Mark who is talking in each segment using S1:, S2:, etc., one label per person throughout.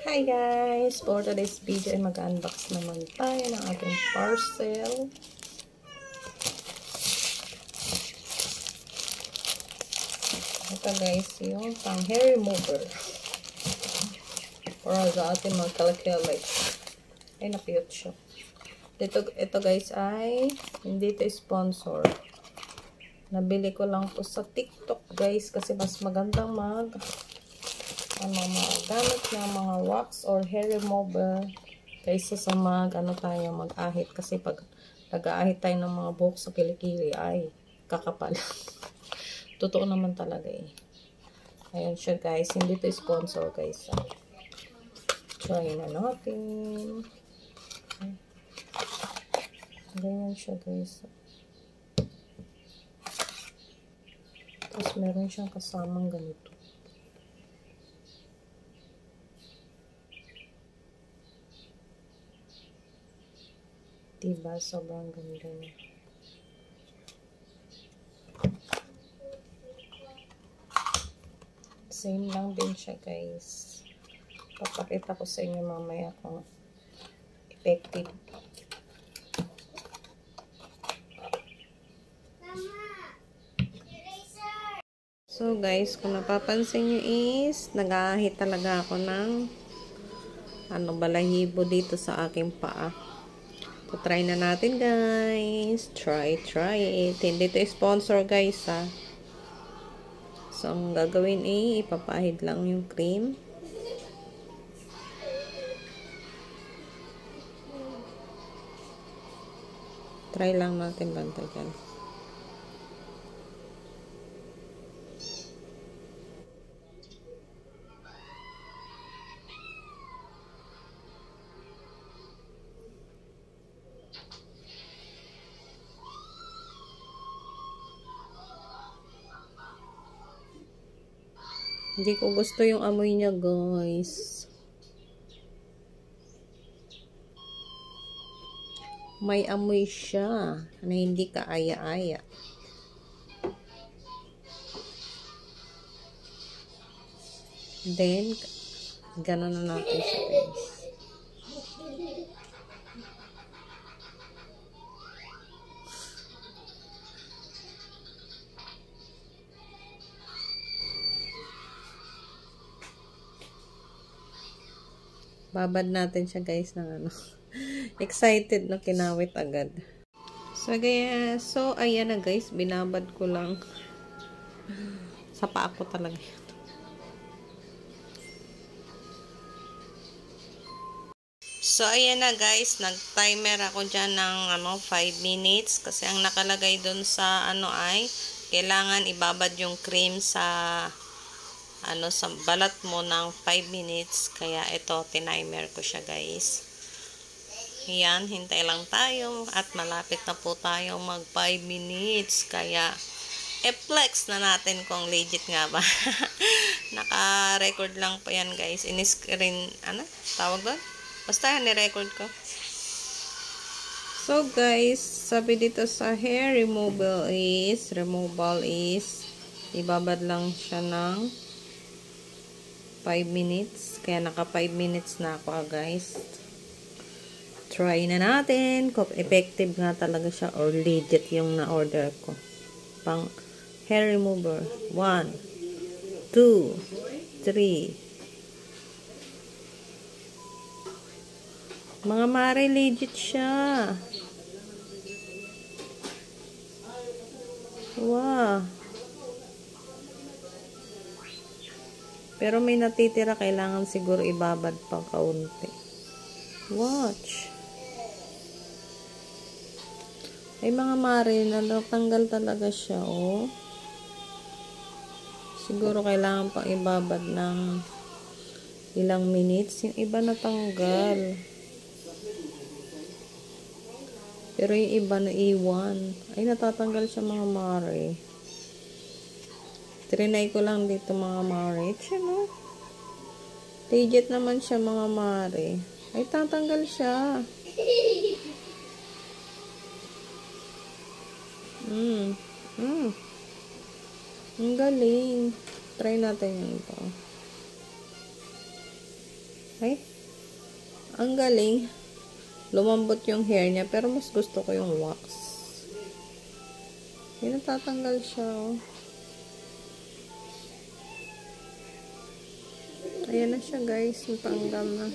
S1: Hi guys! For today's video ay mag-unbox naman tayo ng ating parcel. Ito guys, yung pang hair remover. Para sa ating mga kalakilay. Ay, na-cute siya. Ito guys ay hindi ito sponsor. Nabili ko lang po sa TikTok guys kasi mas magandang ang mga gamit na mga wax or hair remover kaysa sa mag-ahit kasi pag nag-aahit tayo ng mga buhok sa kilikili ay kakapal. Totoo naman talaga eh. Ayan siya guys, hindi to sponsor guys. Try na natin. Ganyan siya guys. Tapos meron siyang kasamang ganito. Diba? Sobrang ganda niya. Same lang din siya guys. Papakita ko sa inyo mamaya kung effective. So guys, kung napapansin nyo is nag-aahit talaga ako ng balahibo dito sa aking paa. So, try na natin guys. Try it. Hindi ito sponsor guys ha. So, ang gagawin ay ipapahid lang yung cream. Try lang natin bantayan. Hindi ko gusto yung amoy niya guys. May amoy siya na hindi kaaya-aya. Then, gano'n na natin siya guys. Babad natin siya guys ng excited na kinawit agad. So ayan na guys, binabad ko lang. Sa paa ko talaga. So ayan na guys, nag-timer ako dyan ng 5 minutes kasi ang nakalagay dun sa ay kailangan ibabad yung cream sa sa balat mo ng 5 minutes. Kaya ito, tinimer ko siya guys. Yan, hintay lang tayo at malapit na po tayo mag 5 minutes. Kaya i-flex na natin kung legit nga ba. Naka-record lang pa yan guys. In-screen, tawag doon? Basta ni-record ko. So guys, sabi dito sa hair removal is ibabad lang siya ng 5 minutes. Kaya naka 5 minutes na ako guys. Try na natin kung effective nga talaga siya or legit yung na-order ko. Pang hair remover. 1, 2, 3. Mga mare, legit siya. Wow. Pero may natitira, kailangan siguro ibabad pang kaunti. Watch. Ay mga mare, natanggal talaga siya, oh. Siguro kailangan pang ibabad ng ilang minutes. Yung iba natanggal. Pero yung iba na iwan. Ay, natatanggal siya mga mare. Trinay ko lang dito mga mare. Siya, no? Legit naman siya mga mare. Ay, tatanggal siya. Ang galing. Try natin yun ito. Ay, ang galing. Lumambot yung hair niya, pero mas gusto ko yung wax. Ay, natatanggal siya, oh. Ayan na siya, guys. Natanggal na.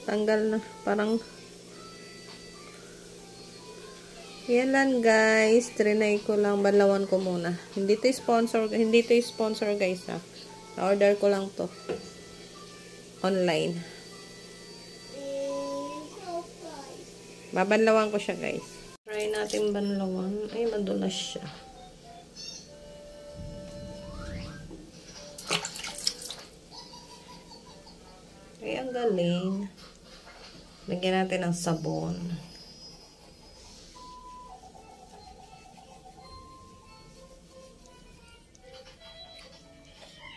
S1: Tanggal na. Parang yan lang, guys. Trinay ko lang. Banlawan ko muna. Hindi to sponsor, guys, ha. Na-order ko lang to. Online. Babanlawan ko siya, guys. Try natin banlawan. Ay, madulas siya. Ay, ang galing. Lagyan natin ng sabon.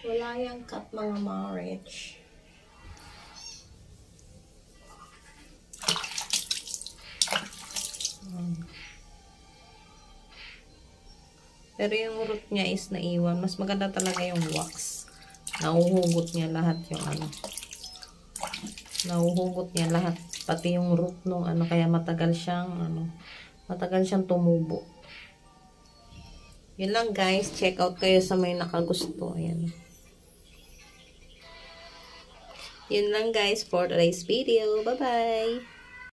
S1: Wala yung cut, mga marriage. Pero yung root niya is naiwan. Mas maganda talaga yung wax. Nauhugot niya lahat yung ano. Nauhugot niya lahat. Pati yung root nung ano. Kaya matagal siyang tumubo. Yun lang, guys. Check out kayo sa may nakagusto. Ayan. Yun lang, guys, for today's video. Bye-bye!